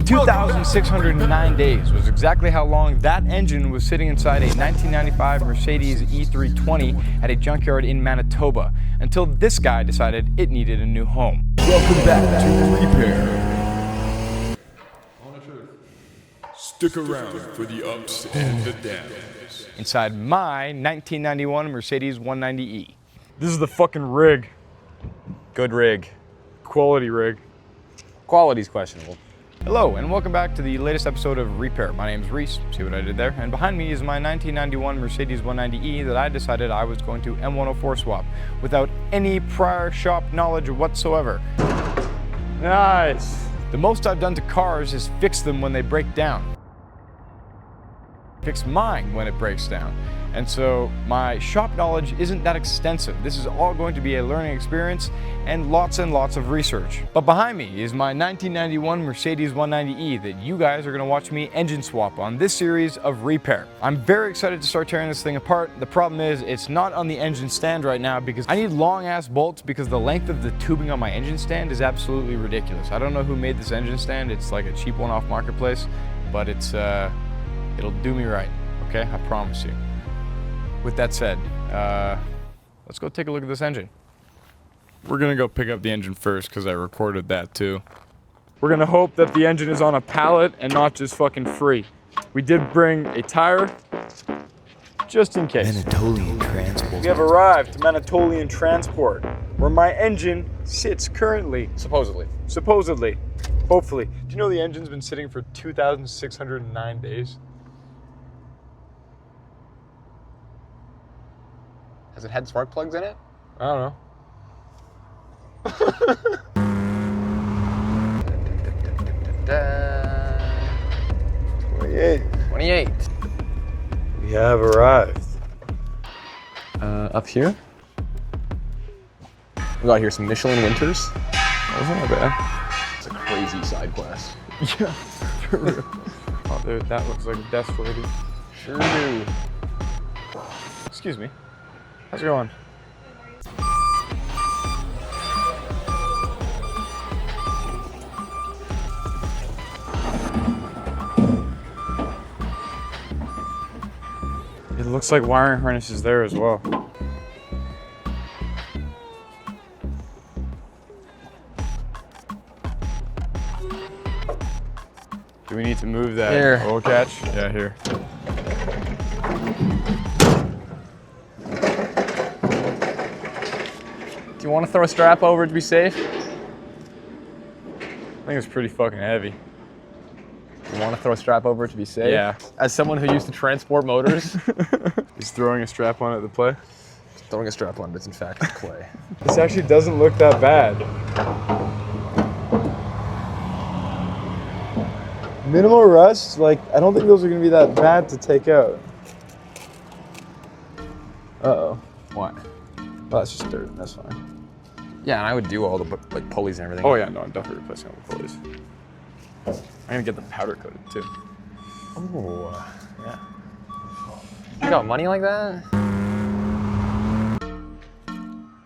2,609 days was exactly how long that engine was sitting inside a 1995 Mercedes E320 at a junkyard in Manitoba, until this guy decided it needed a new home. Welcome back to Repair. Stick around for the ups and the downs. Inside my 1991 Mercedes 190E. This is the fucking rig. Good rig. Quality rig. Quality's questionable. Hello, and welcome back to the latest episode of Repair. My name's Reese, see what I did there? And behind me is my 1991 Mercedes 190E that I decided I was going to M104 swap without any prior shop knowledge whatsoever. Nice. The most I've done to cars is fix them when they break down. Fix mine when it breaks down. And so my shop knowledge isn't that extensive. This is all going to be a learning experience and lots of research. But behind me is my 1991 Mercedes 190E that you guys are gonna watch me engine swap on this series of Repair. I'm very excited to start tearing this thing apart. The problem is it's not on the engine stand right now because I need long ass bolts because the length of the tubing on my engine stand is absolutely ridiculous. I don't know who made this engine stand. It's like a cheap one off Marketplace, but it's it'll do me right, okay? I promise you. With that said, let's go take a look at this engine. We're gonna go pick up the engine first because I recorded that too. We're gonna hope that the engine is on a pallet and not just fucking free. We did bring a tire, just in case. Manitolean Transport. We have arrived to Manitolean Transport, where my engine sits currently. Supposedly. Supposedly. Hopefully. Do you know the engine's been sitting for 2,609 days? Has it had spark plugs in it? I don't know. 28. We have arrived. Up here? We got here some Michelin Winters. That's not bad. It's a crazy side quest. Yeah, for real. Oh, dude, that looks like a desk lady. Sure do. Excuse me. How's it going? It looks like wiring harness is there as well. Do we need to move that Here. oil catch? Yeah, here. Do you want to throw a strap over it to be safe? I think it's pretty fucking heavy. You want to throw a strap over it to be safe? Yeah. As someone who used to transport motors, Is throwing a strap on it the play? throwing a strap on it is in fact play. This actually doesn't look that bad. Minimal rust, like, I don't think those are gonna be that bad to take out. Uh-oh. What? Well, that's just dirt, that's fine. Yeah, and I would do all the like pulleys and everything. Oh yeah, no, I'm definitely replacing all the pulleys. I'm gonna get the powder coated too. Oh, Yeah. you got money like that?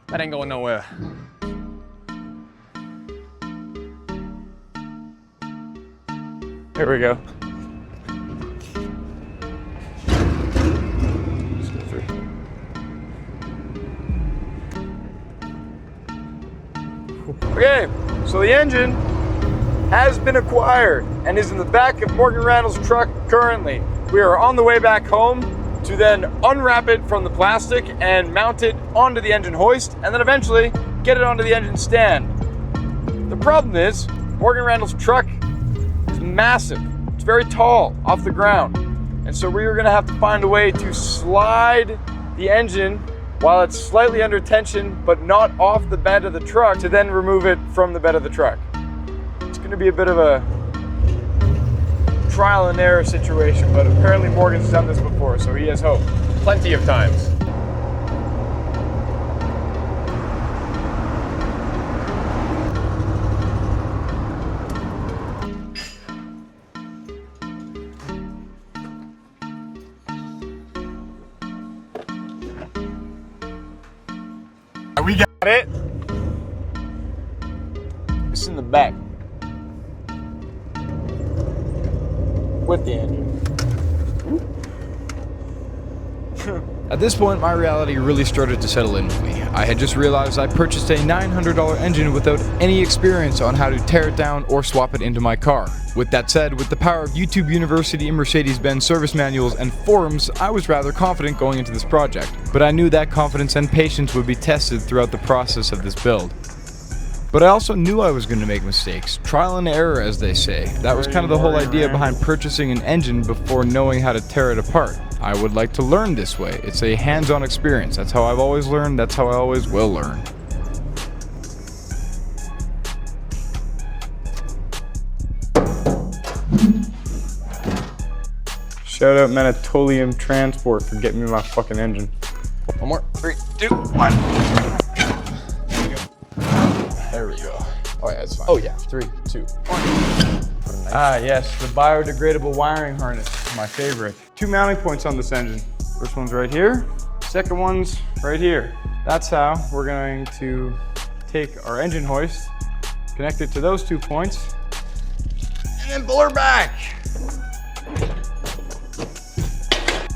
That ain't going nowhere. Here we go. Just go through. Okay, so the engine has been acquired and is in the back of Morgan Randall's truck currently. We are on the way back home to then unwrap it from the plastic and mount it onto the engine hoist and then eventually get it onto the engine stand. The problem is, Morgan Randall's truck is massive. It's very tall off the ground. And so we are gonna have to find a way to slide the engine while it's slightly under tension, but not off the bed of the truck, to then remove it from the bed of the truck. It's gonna be a bit of a trial and error situation, but apparently Morgan's done this before, so he has hope. Plenty of times. We got it. It's in the back. with the engine. At this point, my reality really started to settle in with me. I had just realized I purchased a $900 engine without any experience on how to tear it down or swap it into my car. With that said, with the power of YouTube University and Mercedes-Benz service manuals and forums, I was rather confident going into this project. But I knew that confidence and patience would be tested throughout the process of this build. But I also knew I was going to make mistakes. Trial and error, as they say. That was kind of the whole idea behind purchasing an engine before knowing how to tear it apart. I would like to learn this way. It's a hands-on experience. That's how I've always learned. That's how I always will learn. Shout out Manitoleum Transport for getting me my fucking engine. One more. 3, 2, 1. There we go. Oh yeah, it's fine. Oh yeah. 3, 2, 1. Ah yes, the biodegradable wiring harness, my favorite. 2 mounting points on this engine. First one's right here, second one's right here. That's how we're going to take our engine hoist, connect it to those 2 points, and then pull her back.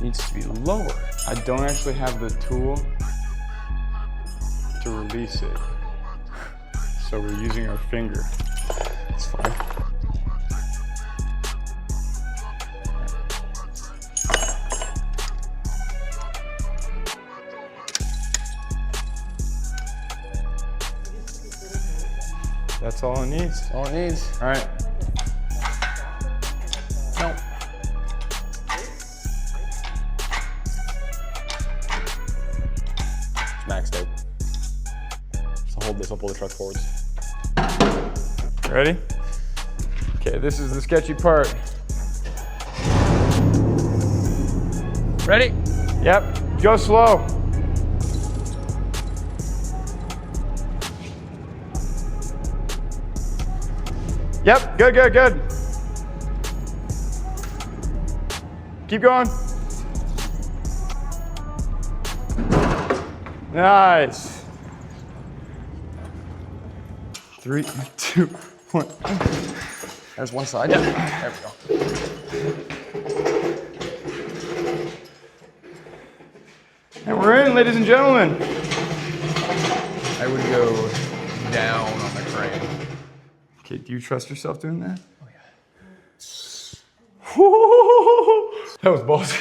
Needs to be lower. I don't actually have the tool to release it, so we're using our finger. It's fine. That's all it needs. That's all it needs. All right. Nope. It's maxed out. So hold this, I'll pull the truck forwards. Ready? Okay, this is the sketchy part. Ready? Yep, go slow. Yep, good, good, good. Keep going. Nice. 3, 2, 1. There's one side. Yeah. There we go. And we're in, ladies and gentlemen. I would go down on the crane. Okay, do you trust yourself doing that? Oh yeah. That was ballsy.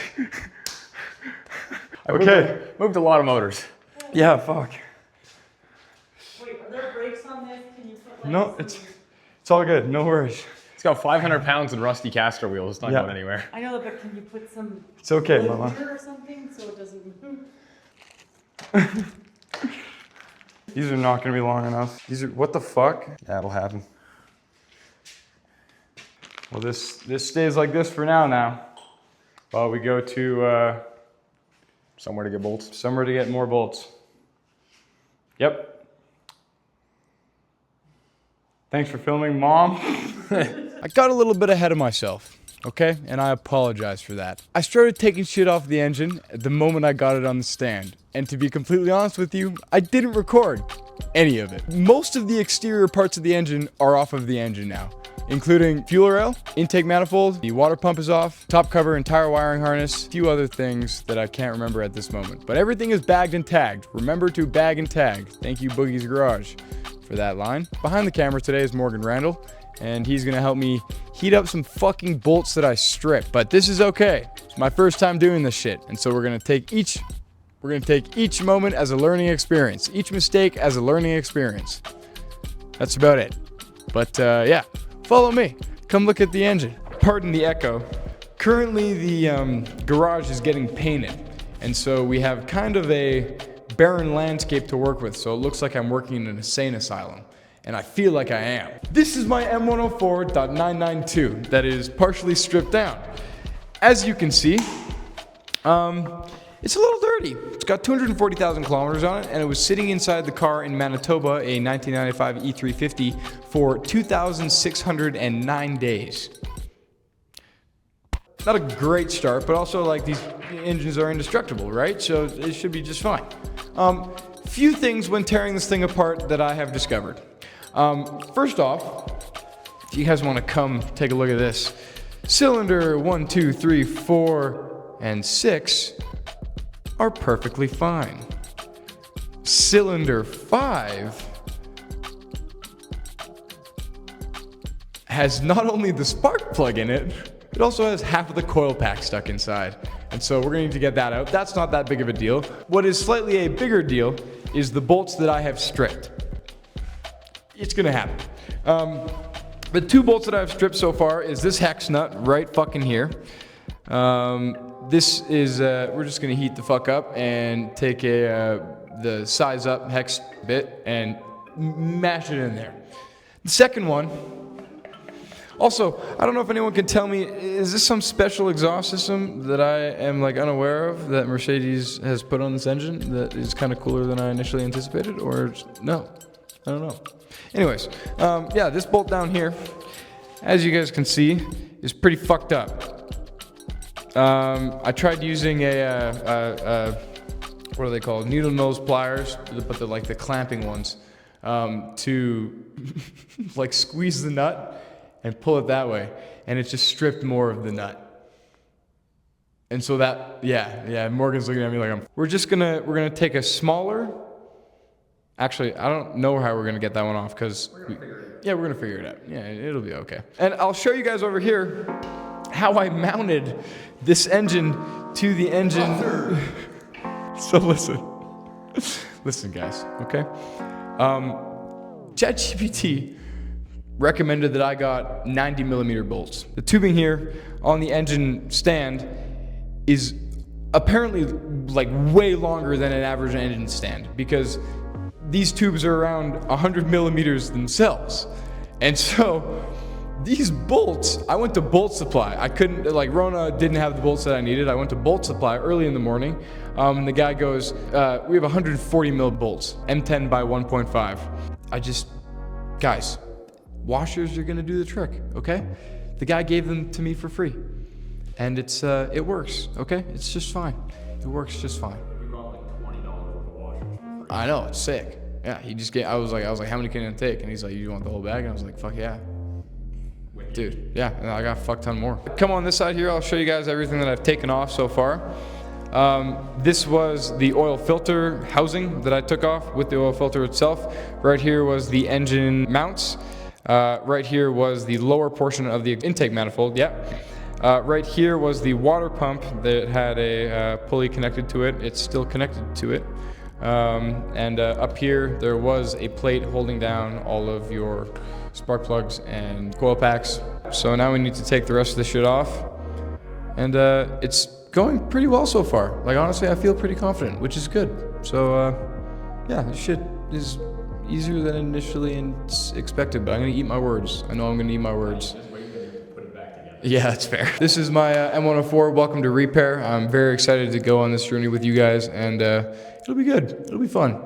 Okay. Moved a lot of motors. Yeah, fuck. Wait, are there brakes on this? Can you put like No, it's all good. No worries. It's got 500 pounds and rusty caster wheels. It's not Yeah. going anywhere. I know, but can you put some It's okay, wood Mama. here or something so it doesn't move? These are not gonna be long enough. These are, what the fuck? That'll happen. Well, this stays like this for now. While we go to Somewhere to get bolts. somewhere to get more bolts. Yep. Thanks for filming, Mom. I got a little bit ahead of myself, okay? And I apologize for that. I started taking shit off the engine the moment I got it on the stand. And to be completely honest with you, I didn't record any of it. Most of the exterior parts of the engine are off of the engine now, including fuel rail, intake manifold, the water pump is off, top cover and tire wiring harness, a few other things that I can't remember at this moment. But everything is bagged and tagged. Remember to bag and tag. Thank you, Boogie's Garage, for that line. Behind the camera today is Morgan Randall, and he's gonna help me heat up some fucking bolts that I stripped. But this is okay. It's my first time doing this shit, and so we're gonna take each moment as a learning experience. Each mistake as a learning experience. That's about it. But yeah, follow me. Come look at the engine. Pardon the echo. Currently the garage is getting painted. And so we have kind of a barren landscape to work with. So it looks like I'm working in an insane asylum. And I feel like I am. This is my M104.992 that is partially stripped down. As you can see, it's a little dirty. It's got 240,000 kilometers on it, and it was sitting inside the car in Manitoba, a 1995 E350, for 2,609 days. Not a great start, but also like these engines are indestructible, right? So it should be just fine. Few things when tearing this thing apart that I have discovered. First off, if you guys want to come take a look at this, Cylinder 1, 2, 3, 4, and 6 are perfectly fine. Cylinder 5 has not only the spark plug in it, it also has half of the coil pack stuck inside. And so we're going to need to get that out. That's not that big of a deal. What is slightly a bigger deal is the bolts that I have stripped. It's going to happen. The 2 bolts that I've stripped so far is this hex nut right fucking here. This is, we're just going to heat the fuck up and take the size up hex bit and mash it in there. The second one, also, I don't know if anyone can tell me, is this some special exhaust system that I am like unaware of that Mercedes has put on this engine that is kind of cooler than I initially anticipated, or no? I don't know. Anyways, yeah, this bolt down here, as you guys can see, is pretty fucked up. I tried using what are they called? Needle nose pliers, but they're like the clamping ones, to like squeeze the nut and pull it that way, and it just stripped more of the nut. And so that, yeah, Morgan's looking at me like we're gonna take a smaller. Actually, I don't know how we're gonna get that one off because we're gonna figure it out. Yeah, it'll be okay. And I'll show you guys over here how I mounted this engine to the engine. So listen, guys. Okay. ChatGPT recommended that I got 90mm bolts. The tubing here on the engine stand is apparently like way longer than an average engine stand because these tubes are around 100mm themselves. And so these bolts, I went to Bolt Supply. I couldn't, like Rona didn't have the bolts that I needed. I went to Bolt Supply early in the morning. And the guy goes, we have 140mm bolts, M10 by 1.5. Guys, washers are gonna do the trick, okay? The guy gave them to me for free. And it works, okay? It's just fine. It works just fine. You got like $20 worth of washers. I know, it's sick. Yeah, he just gave, I was like, how many can it take? And he's like, you want the whole bag? And I was like, fuck yeah. Dude, yeah, and I got a fuck ton more. Come on this side here, I'll show you guys everything that I've taken off so far. This was the oil filter housing that I took off with the oil filter itself. Right here was the engine mounts. Right here was the lower portion of the intake manifold, yeah. Right here was the water pump that had a pulley connected to it. It's still connected to it. And up here, there was a plate holding down all of your spark plugs and coil packs. So now we need to take the rest of the shit off. And it's going pretty well so far. Like honestly, I feel pretty confident, which is good. So yeah, this shit is easier than initially expected, but I'm gonna eat my words. I know I'm gonna eat my words. Yeah, that's fair. This is my M104, welcome to repair. I'm very excited to go on this journey with you guys, and it'll be good. It'll be fun.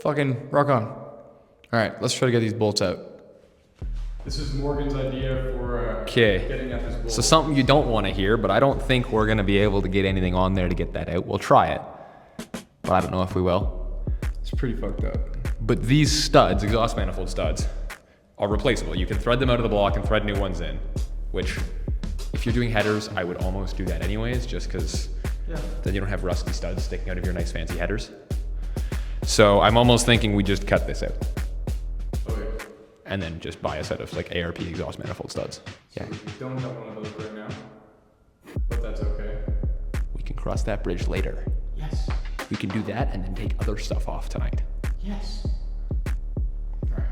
Fucking rock on. All right, let's try to get these bolts out. This is Morgan's idea for getting at this bolt. So something you don't want to hear, but I don't think we're going to be able to get anything on there to get that out. We'll try it, but I don't know if we will. It's pretty fucked up. But these studs, exhaust manifold studs, are replaceable. You can thread them out of the block and thread new ones in, which if you're doing headers, I would almost do that anyways, just because then you don't have rusty studs sticking out of your nice fancy headers. So I'm almost thinking we just cut this out. Okay. And then just buy a set of like ARP exhaust manifold studs. Yeah. We don't have one of those right now, but that's okay. We can cross that bridge later. Yes. We can do that and then take other stuff off tonight. Yes. All right.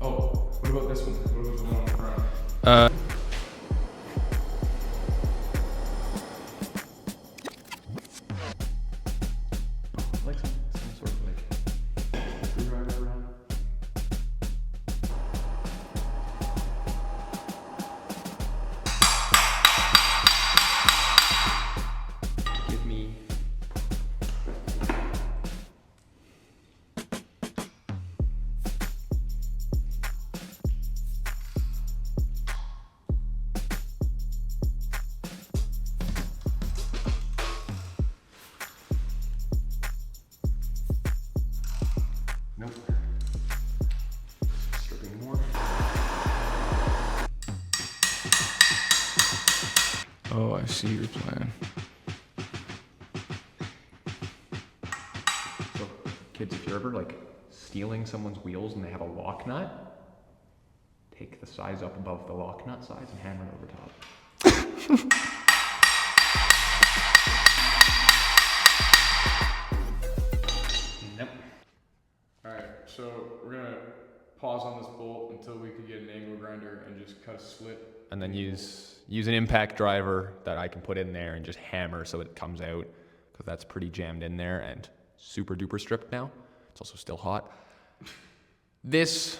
Oh, what about this one? What about the one on the front? Like some sort of like screwdriver around. Give me. Oh, I see your plan. So, kids, if you're ever like stealing someone's wheels and they have a lock nut, take the size up above the lock nut size and hammer it over top. Nope. Alright, so we're gonna pause on this bolt until we could get an angle grinder and just cut a slit. And then use an impact driver that I can put in there and just hammer so it comes out, because that's pretty jammed in there and super duper stripped now. It's also still hot. This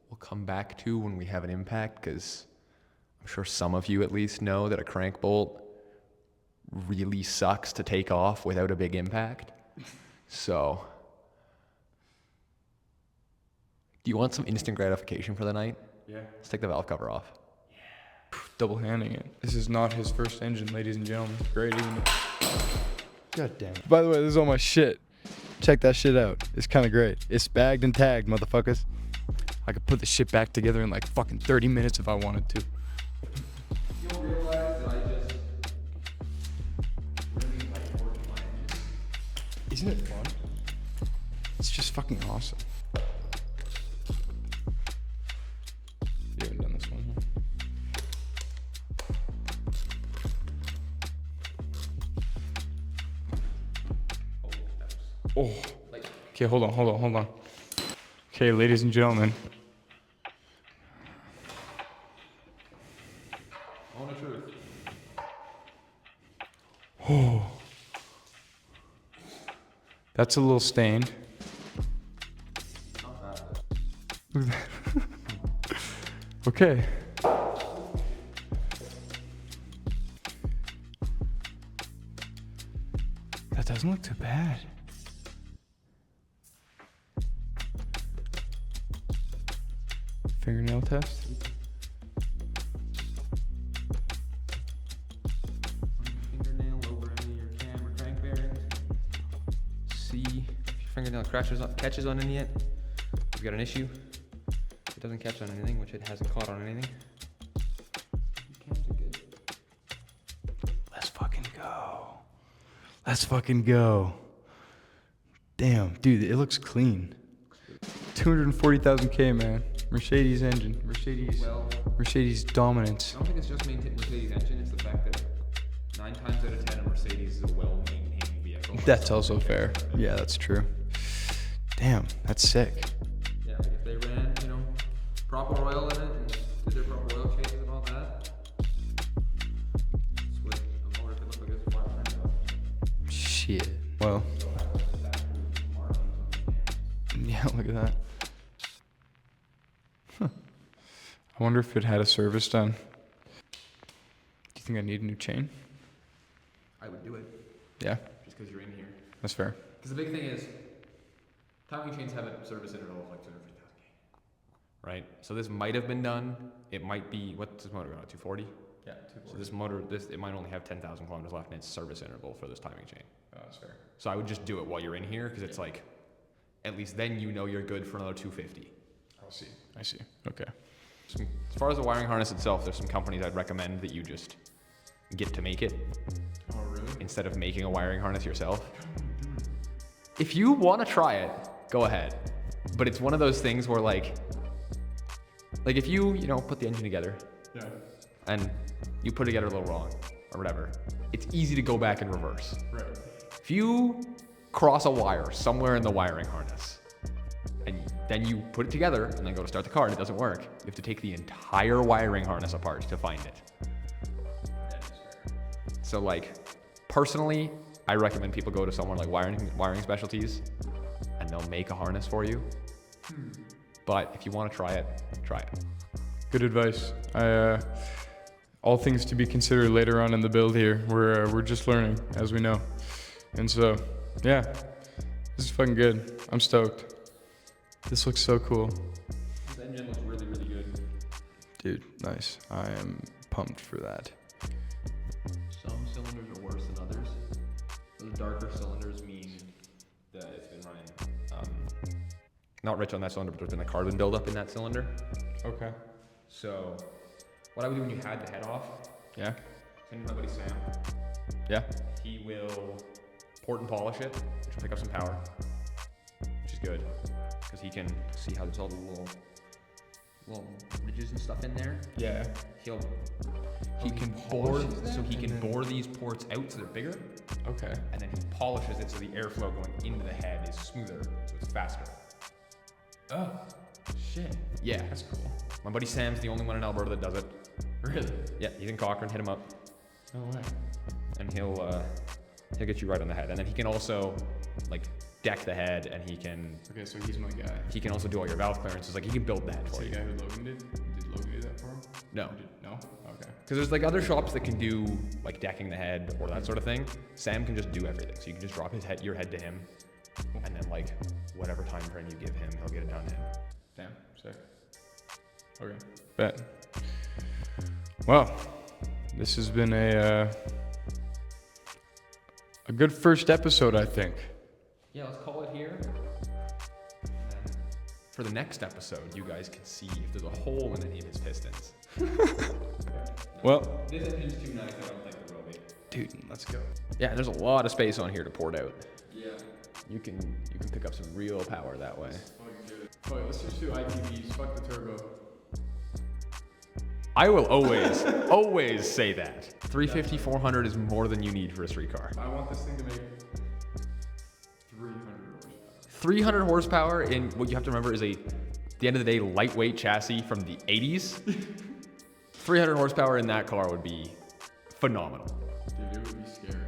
we'll come back to when we have an impact, because I'm sure some of you at least know that a crank bolt really sucks to take off without a big impact. So, do you want some instant gratification for the night? Yeah. Let's take the valve cover off. Double handing it. This is not his first engine, ladies and gentlemen. Great, isn't it? God damn it. By the way, this is all my shit. Check that shit out. It's kind of great. It's bagged and tagged, motherfuckers. I could put the shit back together in like fucking 30 minutes if I wanted to. You'll realize that I just really like working my engine. Isn't it fun? It's just fucking awesome. You haven't done this one, huh? Oh. Okay, hold on. Okay, ladies and gentlemen. Moment of truth. Oh. That's a little stained. Look at that. Okay. That doesn't look too bad. Fingernail test. Fingernail over any of your cam or crank bearings. See if your fingernail catches on any yet. You've got an issue. If it doesn't catch on anything, which it hasn't caught on anything, your cams are good. Let's fucking go. Damn, dude, it looks clean. 240,000 K, man. Mercedes engine. Mercedes dominance. I don't think it's just Mercedes engine. It's the fact that 9 times out of 10 a Mercedes is a well-maintained vehicle. That's also fair. Yeah, that's true. Damn, that's sick. Yeah, like if they ran, proper oil in it and did their proper oil changes and all that, this would a motor could look like it's 500,000. Shit. Well. Yeah, look at that. Huh. I wonder if it had a service done. Do you think I need a new chain? I would do it. Yeah, Just because you're in here. that's fair. Because the big thing is, timing chains have a service interval of like 250,000 K. Right? So this might have been done. It might be, what's this motor going on, 240? Yeah, 240. So this motor, it might only have 10,000 kilometers left in its service interval for this timing chain. Oh, that's fair. So I would just do it while you're in here, because it's like, at least then you're good for another 250. I see. Okay. As far as the wiring harness itself, there's some companies I'd recommend that you just get to make it. Oh, really? Instead of making a wiring harness yourself. If you want to try it, go ahead. But it's one of those things where like if you, put the engine together. Yeah. And you put it together a little wrong or whatever, it's easy to go back in reverse. Right. If you cross a wire somewhere in the wiring harness, and then you put it together and then go to start the car and it doesn't work, you have to take the entire wiring harness apart to find it. So personally, I recommend people go to someone like wiring specialties and they'll make a harness for you. But if you want to try it, try it. Good advice. All things to be considered later on in the build here. We're just learning, as we know. And so, yeah, this is fucking good. I'm stoked. This looks so cool. This engine looks really, really good. Dude, nice. I am pumped for that. Some cylinders are worse than others. The darker cylinders mean that it's been running not rich on that cylinder, but there's been a carbon buildup in that cylinder. Okay. So what I would do when you had the head off, Yeah. and my buddy Sam, Yeah. he will port and polish it, which will pick up some power, which is good, because he can see how there's all the little ridges and stuff in there. Yeah. He can bore, so he can bore these ports out so they're bigger, Okay. and then he polishes it so the airflow going into the head is smoother, so it's faster. Oh, shit. Yeah. That's cool. My buddy Sam's the only one in Alberta that does it. Really? Yeah, he's in Cochrane, hit him up, No way. and he'll get you right on the head. And then he can also like deck the head, and he can Okay, so he's my guy. also do all your valve clearances. Like he can build that Is for the you. guy who Logan did? Did Logan do that for him? No. No? Okay. Because there's like other shops that can do like decking the head or that sort of thing. Sam can just do everything. So you can just drop your head to him, and then like whatever time frame you give him, he'll get it done in. Damn, sick. Okay. Bet. Well, this has been a good first episode, I think. Yeah, let's call it here. And then for the next episode, you guys can see if there's a hole in any of his pistons. Well, This engine's too nice. I don't think there will be. dude, let's go. Yeah, there's a lot of space on here to port out. Yeah. You can pick up some real power that way. Oh, let's just do ITVs. Fuck the turbo. I will always say that. 350, 400 is more than you need for a street car. I want this thing to make 300 horsepower. 300 horsepower in what you have to remember is at the end of the day, lightweight chassis from the 80s. 300 horsepower in that car would be phenomenal. Dude, it would be scary.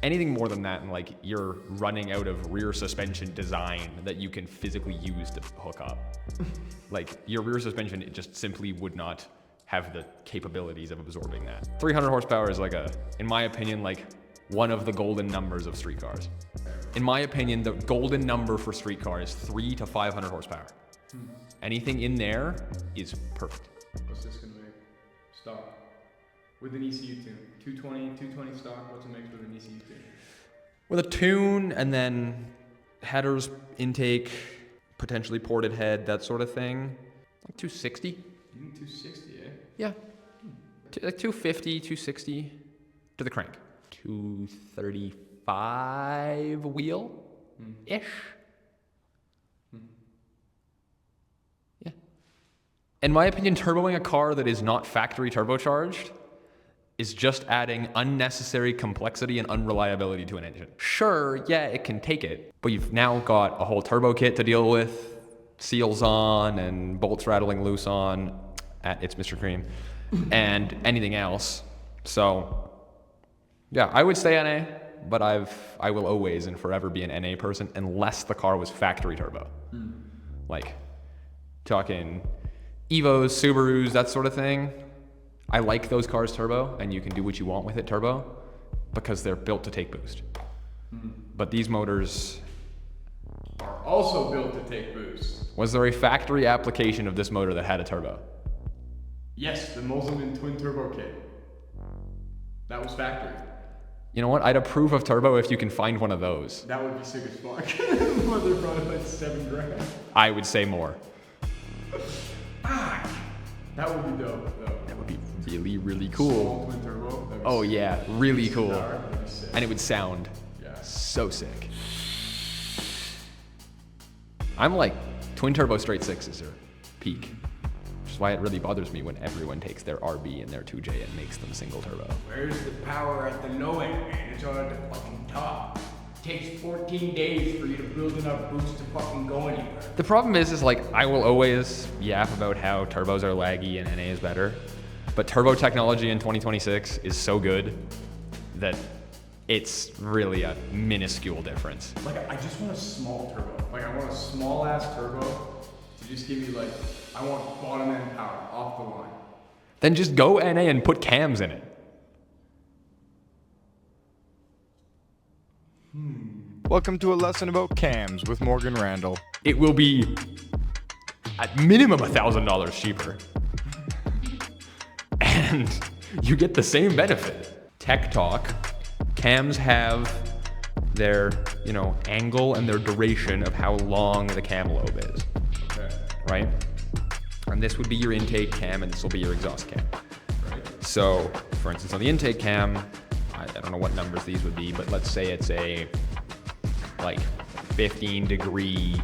Anything more than that, and like you're running out of rear suspension design that you can physically use to hook up. Like your rear suspension, it just simply would not have the capabilities of absorbing that. 300 horsepower is like in my opinion, like one of the golden numbers of street cars. In my opinion, the golden number for street car is 300 to 500 horsepower. Anything in there is perfect. What's this gonna make? Stock. With an ECU tune. 220 stock. What's it make with an ECU tune? With a tune and then headers, intake, potentially ported head, that sort of thing. Like 260. You think 260, eh? Yeah. Like 250, 260 to the crank. 235 wheel-ish. Yeah. In my opinion, turboing a car that is not factory turbocharged is just adding unnecessary complexity and unreliability to an engine. Sure, yeah, it can take it, but you've now got a whole turbo kit to deal with, seals on and bolts rattling loose on at It's Mr. Cream, and anything else. So, yeah, I would say NA, but I will always and forever be an NA person unless the car was factory turbo. Like, talking Evos, Subarus, that sort of thing. I like those cars turbo, and you can do what you want with it turbo because they're built to take boost. But these motors... Are also built to take boost. Was there a factory application of this motor that had a turbo? Yes, the Multiman twin turbo kit. That was factory. You know what? I'd approve of turbo if you can find one of those. That would be sick as fuck. Mother probably like $7,000. I would say more. That would be dope, though. That would be really, really cool. Small twin turbo. That'd be Oh sick. yeah, really cool. That'd be sick. And it would sound Yeah. so sick. I'm like, twin turbo straight sixes are peak. Which is why it really bothers me when everyone takes their RB and their 2J and makes them single turbo. Where's the power at the low end, man? It's all at the fucking top. Takes 14 days for you to build enough boost to fucking go anywhere. The problem is like, I will always yap about how turbos are laggy and NA is better. But turbo technology in 2026 is so good that it's really a minuscule difference. Like, I just want a small turbo. Like, I want a small ass turbo to just give me like, I want bottom end power off the line. Then just go NA and put cams in it. Welcome to a lesson about cams with Morgan Randall. It will be at minimum $1,000 cheaper. And you get the same benefit. Tech talk, cams have their, angle and their duration of how long the cam lobe is, Okay. right? And this would be your intake cam and this will be your exhaust cam. Right. So for instance, on the intake cam, I don't know what numbers these would be, but let's say it's a like 15 degree,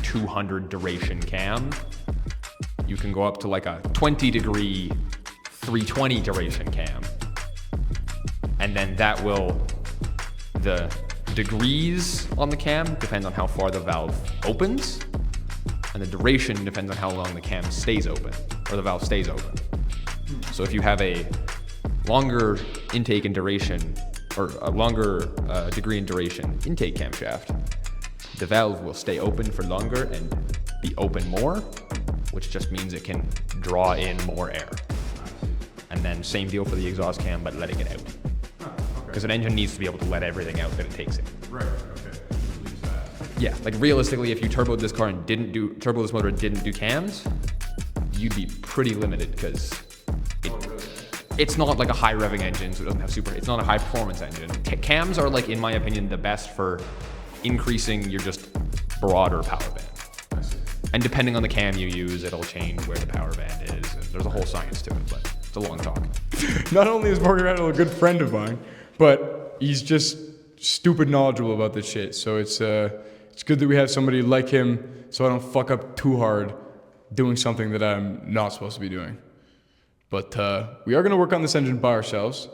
200 duration cam. You can go up to like a 20 degree, 320 duration cam. And then that will, the degrees on the cam depend on how far the valve opens, and the duration depends on how long the cam stays open, or the valve stays open. So if you have a longer intake and duration, or a longer degree and duration intake camshaft, the valve will stay open for longer and be open more, which just means it can draw in more air. And then same deal for the exhaust cam, but letting it out. Because an engine needs to be able to let everything out that it takes in. Right, okay. Yeah, like realistically, if you turboed this car and turbo this motor and didn't do cams, you'd be pretty limited because it's not like a high revving engine, so it doesn't have it's not a high performance engine. Cams are like, in my opinion, the best for increasing your just broader power band. And depending on the cam you use, it'll change where the power band is. And there's a whole science to it, but it's a long talk. Not only is Morgan Randall a good friend of mine, but he's just stupid knowledgeable about this shit. So it's good that we have somebody like him, so I don't fuck up too hard doing something that I'm not supposed to be doing. But we are gonna work on this engine by ourselves.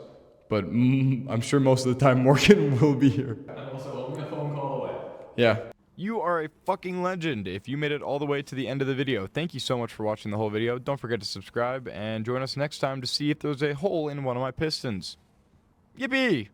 But I'm sure most of the time Morgan will be here. I'm also only a phone call away. Yeah. You are a fucking legend if you made it all the way to the end of the video. Thank you so much for watching the whole video. Don't forget to subscribe and join us next time to see if there's a hole in one of my pistons. Yippee!